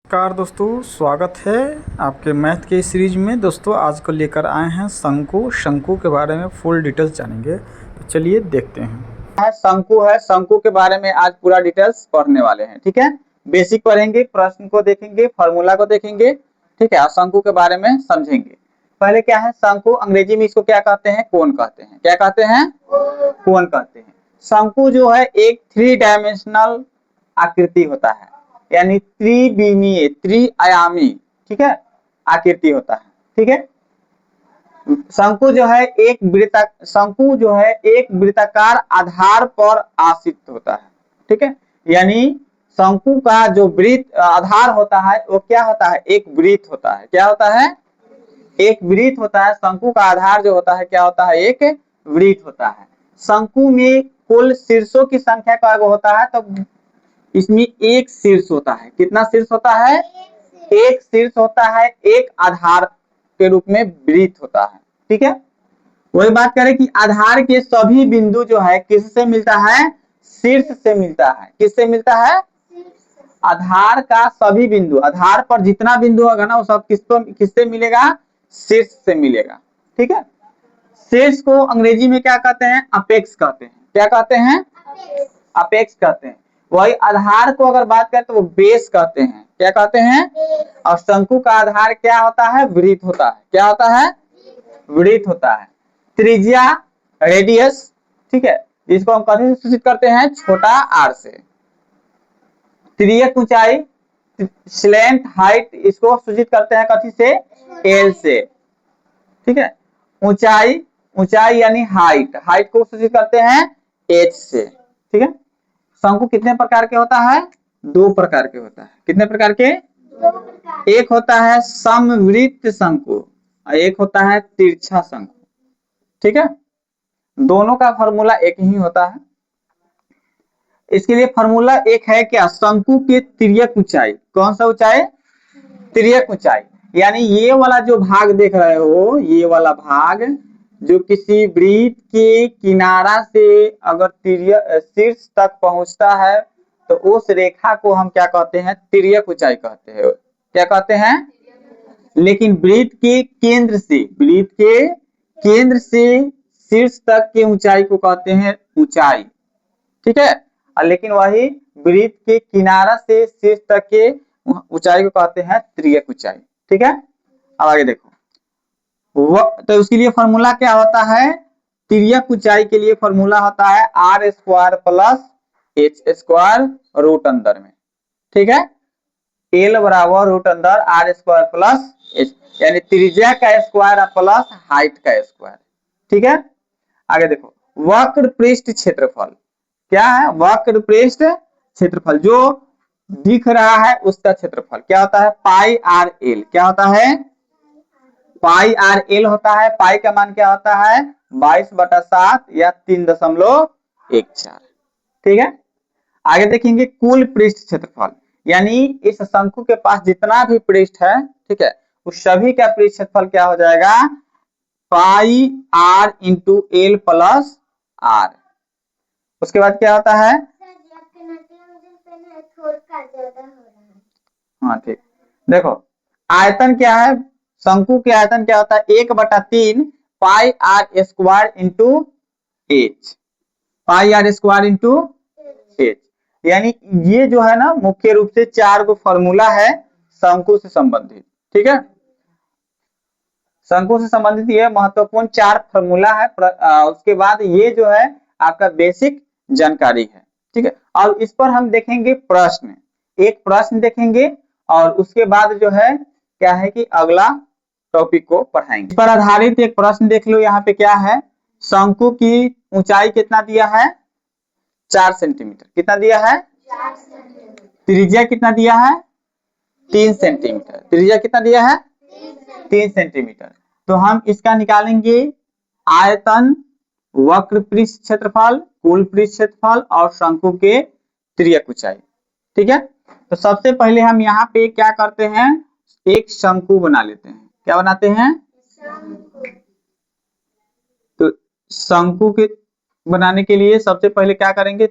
नमस्कार दोस्तों, स्वागत है आपके मैथ के सीरीज में। दोस्तों आज को लेकर आए हैं शंकु के बारे में फुल डिटेल्स जानेंगे। तो चलिए देखते हैं। शंकु के बारे में आज पूरा डिटेल्स पढ़ने वाले हैं। ठीक है, बेसिक पढ़ेंगे, प्रश्न को देखेंगे, फॉर्मूला को देखेंगे। ठीक है, शंकु के बारे में समझेंगे। पहले क्या है शंकु, अंग्रेजी में इसको क्या कहते हैं? कोन कहते हैं। क्या कहते हैं? कोन कहते हैं। शंकु जो है एक 3 डायमेंशनल आकृति होता है, यानी त्रिविमीय, त्रिआयामी, ठीक है, आकृति होता है। ठीक है, शंकु जो है एक वृत्ताकार आधार पर आसित होता है। ठीक है, यानी शंकु का जो वृत्त आधार होता है वो क्या होता है? एक वृत्त होता है। क्या होता है? एक वृत्त होता है। शंकु का आधार जो होता है क्या होता है? एक वृत्त होता है। शंकु में कुल शीर्षों की संख्या का होता है, तो इसमें एक शीर्ष होता है। कितना शीर्ष होता है? एक शीर्ष होता है। एक आधार के रूप में वृत्त होता है। ठीक है, वही बात करें कि आधार के सभी बिंदु जो है किससे मिलता है? शीर्ष से मिलता है। किससे मिलता है? आधार का सभी बिंदु, आधार पर जितना बिंदु होगा ना वो सब किससे मिलेगा? शीर्ष से मिलेगा। ठीक है, शीर्ष को अंग्रेजी में क्या कहते हैं? अपेक्स कहते हैं। क्या कहते हैं? अपेक्स कहते हैं। वही आधार को अगर बात करें तो वो बेस कहते हैं। क्या कहते हैं? और शंकु का आधार क्या होता है? वृत्त होता है। क्या होता है? वृत्त होता है। त्रिज्या, रेडियस, ठीक है, इसको हम कथी से सूचित करते हैं? छोटा आर से। तिर्यक ऊंचाई, स्लेंट हाइट, इसको सूचित करते हैं कथी से? एल से। ठीक है, ऊंचाई, ऊंचाई यानी हाइट, हाइट को सूचित करते हैं एच से। ठीक है, शंकु कितने प्रकार के होता है? 2 प्रकार के होता है। कितने प्रकार के? 2 प्रकार। एक होता है समवृत्त शंकु और एक होता है तिरछा शंकु। ठीक है, दोनों का फॉर्मूला एक ही होता है। इसके लिए फॉर्मूला एक है क्या? शंकु के तिर्यक ऊंचाई। कौन सा ऊंचाई? तिर्यक ऊंचाई, यानी ये वाला जो भाग देख रहे हो, ये वाला भाग जो किसी वृत्त के किनारा से अगर शीर्ष तक पहुंचता है तो उस रेखा को हम क्या कहते हैं? तिर्यक ऊंचाई कहते हैं। क्या कहते हैं? लेकिन वृत्त के केंद्र से शीर्ष तक की ऊंचाई को कहते हैं ऊंचाई। ठीक है, लेकिन वही वृत्त के किनारा से शीर्ष तक के ऊंचाई को कहते हैं तिर्यक ऊंचाई। ठीक है, अब आगे देखो। तो उसके लिए फॉर्मूला क्या होता है? तिर्यक ऊंचाई के लिए फॉर्मूला होता है R square plus H square root अंदर में। ठीक है, एल बराबर रूट अंदर आर स्क्वायर प्लस एच, यानी त्रिज्या का स्क्वायर प्लस हाइट का स्क्वायर। ठीक है, आगे देखो। वक्र पृष्ठ क्षेत्रफल क्या है? वक्र पृष्ठ क्षेत्रफल जो दिख रहा है उसका क्षेत्रफल क्या होता है? Pi R L. क्या होता है? पाई आर एल होता है। पाई का मान क्या होता है? 22/7 या 3.14। ठीक है, आगे देखेंगे कुल पृष्ठ क्षेत्रफल, यानी इस शंकु के पास जितना भी पृष्ठ है, ठीक है, उस सभी का पृष्ठ क्षेत्रफल क्या हो जाएगा? Pi R into L plus R. उसके बाद क्या होता है? हाँ ठीक, देखो आयतन क्या है? शंकु के आयतन क्या होता है? 1/3 pi R square into H. Pi R square into H, यानी ये जो है ना मुख्य रूप से 4 गो फॉर्मूला है शंकु से संबंधित। ठीक है, शंकु से संबंधित ये महत्वपूर्ण 4 फॉर्मूला है। उसके बाद ये जो है आपका बेसिक जानकारी है। ठीक है, अब इस पर हम देखेंगे प्रश्न, एक प्रश्न देखेंगे और उसके बाद जो है क्या है कि अगला टॉपिक को पढ़ाएंगे। इस पर आधारित एक प्रश्न देख लो। यहाँ पे क्या है? शंकु की ऊंचाई कितना दिया है? 4 सेंटीमीटर। कितना दिया है? 4 सेंटीमीटर। त्रिज्या कितना दिया है? 3 सेंटीमीटर। त्रिज्या कितना दिया है? 3 सेंटीमीटर। तो हम इसका निकालेंगे आयतन, वक्र पृष्ठ क्षेत्रफल, कुल पृष्ठ क्षेत्रफल और शंकु के तिर्यक ऊंचाई। ठीक है, तो सबसे पहले हम यहाँ पे क्या करते हैं? एक शंकु बना लेते हैं। क्या बनाते हैं? तो शंकु के बनाने के लिए सबसे पहले क्या करेंगे?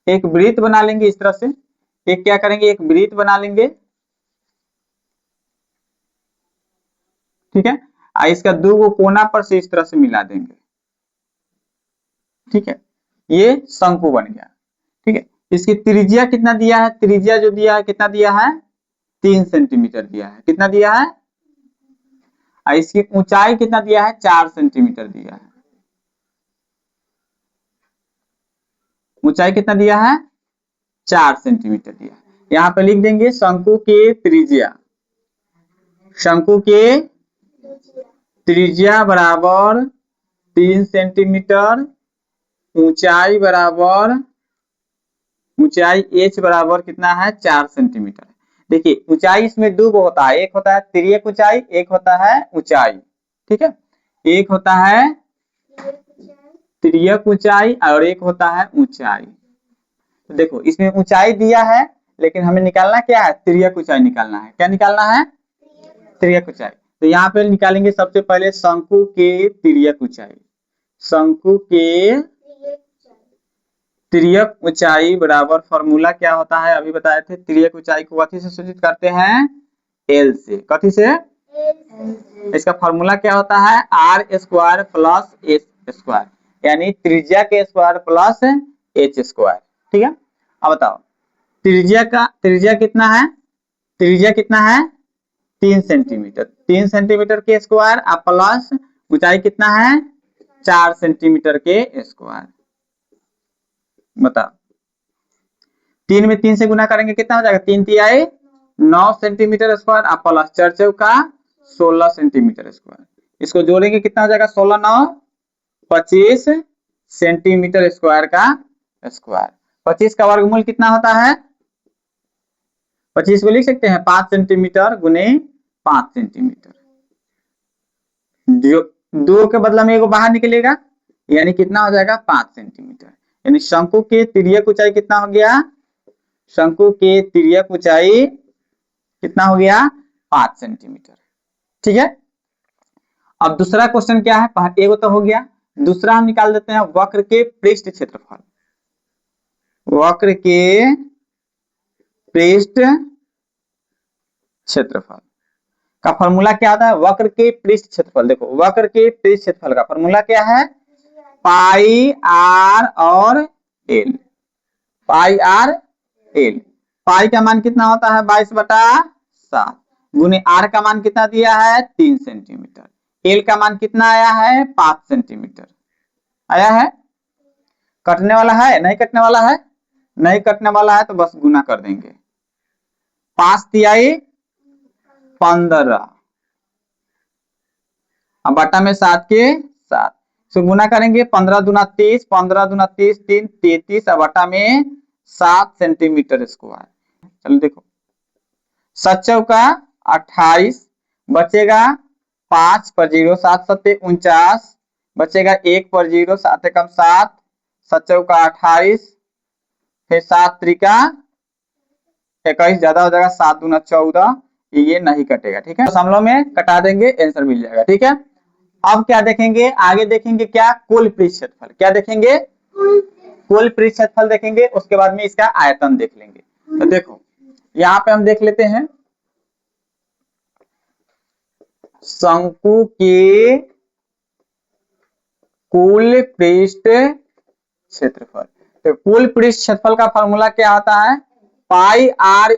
एक वृत्त बना लेंगे इस तरह से। एक क्या करेंगे, एक वृत्त बना लेंगे, ठीक है। इसका दो को कोना पर से इस तरह से मिला देंगे, ठीक है, ये शंकु बन गया, ठीक है। इसकी त्रिज्या कितना दिया है, त्रिज्या जो दिया है कितना दिया है, 3 सेंटीमीटर दिया है, कितना दिया है, और इसकी ऊंचाई कितना दिया है, 4 सेंटीमीटर दिया है, ऊंचाई कितना दिया है, 4 सेंटीमीटर दिया है। यहां पर लिख देंगे शंकु के त्रिज्या, शंकु के त्रिज्या बराबर 3 सेंटीमीटर, ऊंचाई बराबर, ऊंचाई h बराबर कितना है, 4 सेंटीमीटर। देखिए ऊंचाई इसमें दो होता है, एक होता है तिर्यक ऊंचाई, एक होता है ऊंचाई, ठीक है, एक होता है तिर्यक ऊंचाई और एक होता है ऊंचाई। तो देखो इसमें ऊंचाई दिया है, लेकिन हमें निकालना क्या है, तिर्यक ऊंचाई निकालना है, क्या निकालना है, तिर्यक ऊंचाई। तो यहाँ पे निकालेंगे सबसे पहले शंकु के तिर्यक ऊंचाई, शंकु के तिर्यक ऊंचाई बराबर, फॉर्मूला क्या होता है अभी बताए थे, तिर्यक ऊंचाई को कथी से सूचित करते हैं, एल से, कथी से, इसका फॉर्मूला क्या होता है, R square plus H square, यानी त्रिज्या के स्क्वायर प्लस एच स्क्वायर, ठीक है। अब बताओ त्रिज्या कितना है, त्रिज्या कितना है, 3 सेंटीमीटर, 3 सेंटीमीटर के स्क्वायर और प्लस ऊंचाई कितना है, 4 सेंटीमीटर के स्क्वायर। बताओ 3 में 3 से गुना करेंगे कितना हो जाएगा, 3 तिहाई 9 सेंटीमीटर स्क्वायर और प्लस 4 चौका 16 सेंटीमीटर स्क्वायर, इसको जोड़ेंगे कितना हो जाएगा, 16 9 25 सेंटीमीटर स्क्वायर का स्क्वायर। 25 का वर्गमूल कितना होता है, 25 को लिख सकते हैं 5 सेंटीमीटर गुने 5 सेंटीमीटर, दो के बदला में एगो बाहर निकलेगा, यानी कितना हो जाएगा, 5 सेंटीमीटर। यानी शंकु के तिर्यक ऊंचाई कितना हो गया, शंकु के तिर्यक ऊंचाई कितना हो गया, 5 सेंटीमीटर, ठीक है। अब दूसरा क्वेश्चन क्या है, एगो तो हो गया, दूसरा हम निकाल देते हैं वक्र के पृष्ठ क्षेत्रफल, वक्र के पृष्ठ क्षेत्रफल का फॉर्मूला क्या आता है, वक्र के पृष्ठ क्षेत्रफल, देखो वक्र के पृष्ठ क्षेत्रफल का फॉर्मूला क्या है, पाई आर और एल, पाई आर एल, पाई का मान कितना होता है 22/7 गुने आर का मान कितना दिया है 3 सेंटीमीटर, एल का मान कितना आया है 5 सेंटीमीटर आया है, कटने वाला है, नहीं कटने वाला है, नहीं कटने वाला है तो बस गुना कर देंगे, 5 तिहाई 15 अब बटा में 7 के 7, तो गुना करेंगे 15 दूना 30, 15 दूना 30 3 33 अब बटा में 7 सेंटीमीटर स्क्वायर। चलो देखो 7 चौका 28 बचेगा 5 पर 0 7 7 49 बचेगा 1 पर 0 7 एकम 7 7 चौका 28 फिर 7 त्रिका 21 ज्यादा हो जाएगा 7 दूना 14, ये नहीं कटेगा, ठीक है, दशमलव में कटा देंगे आंसर मिल जाएगा, ठीक है। अब क्या देखेंगे, आगे देखेंगे क्या, कुल पृष्ठ क्षेत्रफल, क्या देखेंगे, कुल पृष्ठ क्षेत्रफल देखेंगे, उसके बाद में इसका आयतन देख लेंगे। तो देखो यहाँ पे हम देख लेते हैं शंकु के कुल पृष्ठ क्षेत्रफल, तो कुल पृष्ठ क्षेत्रफल का फॉर्मूला क्या होता है, pi R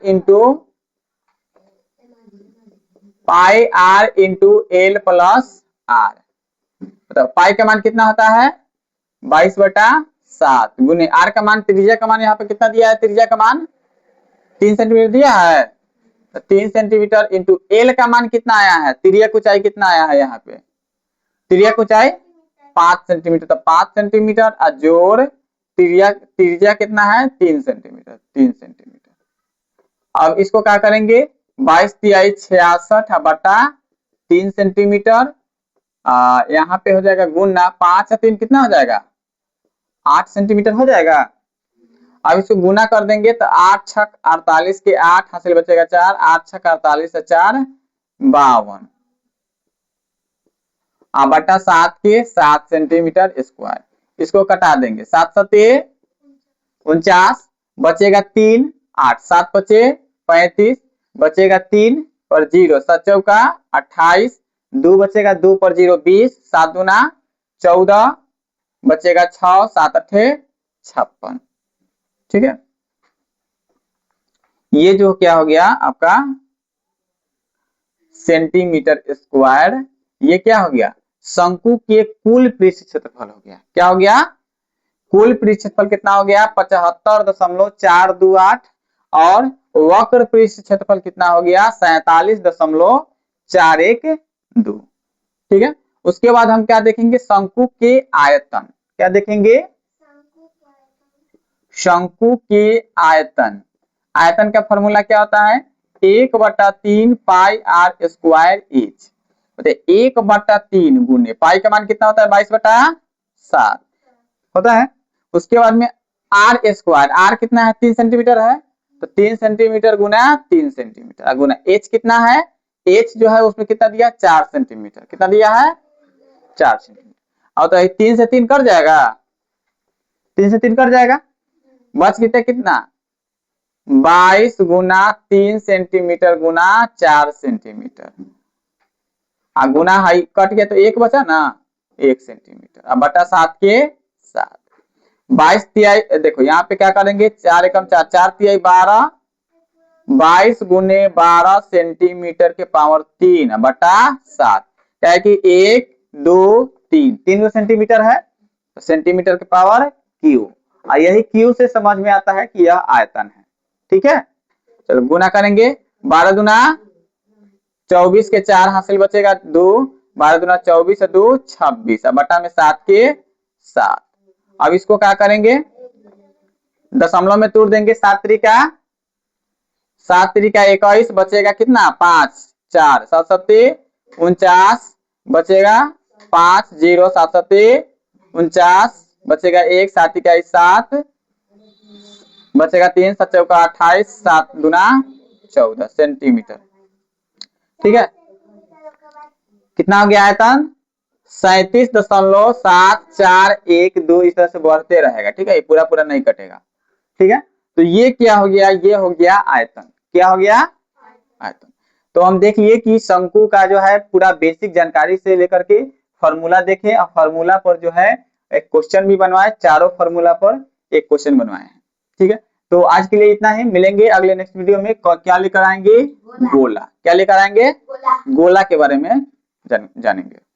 into L plus R, तो पाई का मान कितना होता है 22/7 गुने आर का मान, त्रिज्या का मान यहाँ पे कितना दिया है, त्रिज्या का मान 3 सेंटीमीटर दिया है, तो 3 सेंटीमीटर इंटू एल का मान कितना आया है, तिर्यक ऊंचाई कितना आया है, यहाँ पे तिर्यक ऊंचाई 5 सेंटीमीटर, तो 5 सेंटीमीटर और जोड़ त्रिज्या कितना है 3 सेंटीमीटर, 3 सेंटीमीटर। अब इसको क्या करेंगे 22 तिहाई 66 बटा 3 सेंटीमीटर, यहाँ पे हो जाएगा गुना 5 3 कितना हो जाएगा 8 सेंटीमीटर हो जाएगा। अब इसको गुना कर देंगे तो 8 छक 48 के 8 हासिल बचेगा 4, 8 छक 48 से 4 52 बटा 7 के 7 सेंटीमीटर स्क्वायर, इसको कटा देंगे 7 7 49 बचेगा 3 8, 7 बचे 35, बचेगा 3 पर 0, 7 चौका 28, 2 बचेगा 2 पर 0 20, 7 दूना 14, बचेगा 6, 7 अठे 56। ठीक है, ये जो क्या हो गया आपका सेंटीमीटर स्क्वायर, ये क्या हो गया शंकु के कुल पृष्ठ क्षेत्रफल हो गया। क्या हो गया, कुल पृष्ठ क्षेत्रफल कितना हो गया 75.428 और वक्र पृष्ठ क्षेत्रफल कितना हो गया 47.412। ठीक है, उसके बाद हम क्या देखेंगे शंकु के आयतन। क्या देखेंगे, शंकु के आयतन। आयतन का फॉर्मूला क्या होता है 1/3 पाई आर स्क्वायर एच। 1/3 गुने पाई का मान कितना होता है 22/7 होता है। उसके बाद में आर स्क्वायर, आर कितना है 3 सेंटीमीटर है, तो 3 सेंटीमीटर गुना 3 सेंटीमीटर गुना एच कितना है, एच जो है उसमें कितना दिया 4 सेंटीमीटर, कितना दिया है 4 सेंटीमीटर। और तो 3 से 3 कट जाएगा, 3 से 3 कट जाएगा, बच कितना 22 गुना 3 सेंटीमीटर गुना 4 सेंटीमीटर, गुना हाई कट गया तो 1 बचा ना 1 सेंटीमीटर, अब बटा 7 के 7, 22 तिहाई। देखो यहाँ पे क्या करेंगे 4 एकम 4, 4 तिहाई 12, 22 गुने 12 सेंटीमीटर के पावर 3 बटा 7, क्या है कि 1 2 3, 3 सेंटीमीटर है तो सेंटीमीटर के पावर क्यू, और यही क्यू से समझ में आता है कि यह आयतन है। ठीक है, चलो गुना करेंगे 12 दुना 24 के 4 हासिल बचेगा 2, 12 दुना 24 2 26, अब बटा में 7 के 7। अब इसको क्या करेंगे दशमलव में तोड़ देंगे, 7 त्रिका 21, बचेगा कितना 5, 4 7 7 49, बचेगा 5 0 7 7 49, बचेगा 1 7 21 7, बचेगा 3 7 चौका 28, 7 गुना 14 सेंटीमीटर। ठीक है, कितना हो गया आयतन 37.7412, इस तरह से बढ़ते रहेगा। ठीक है, ये पूरा पूरा नहीं कटेगा। ठीक है, तो ये क्या हो गया, ये हो गया आयतन। क्या हो गया आयतन। तो हम देख लिए कि शंकु का जो है पूरा बेसिक जानकारी से लेकर के फॉर्मूला देखे, और फॉर्मूला पर जो है एक क्वेश्चन भी बनवाए, चारों फॉर्मूला पर एक क्वेश्चन बनवाए हैं। ठीक है, तो आज के लिए इतना ही, मिलेंगे अगले नेक्स्ट वीडियो में। क्या लेकर आएंगे गोला, क्या लेकर आएंगे गोला के बारे में जानेंगे।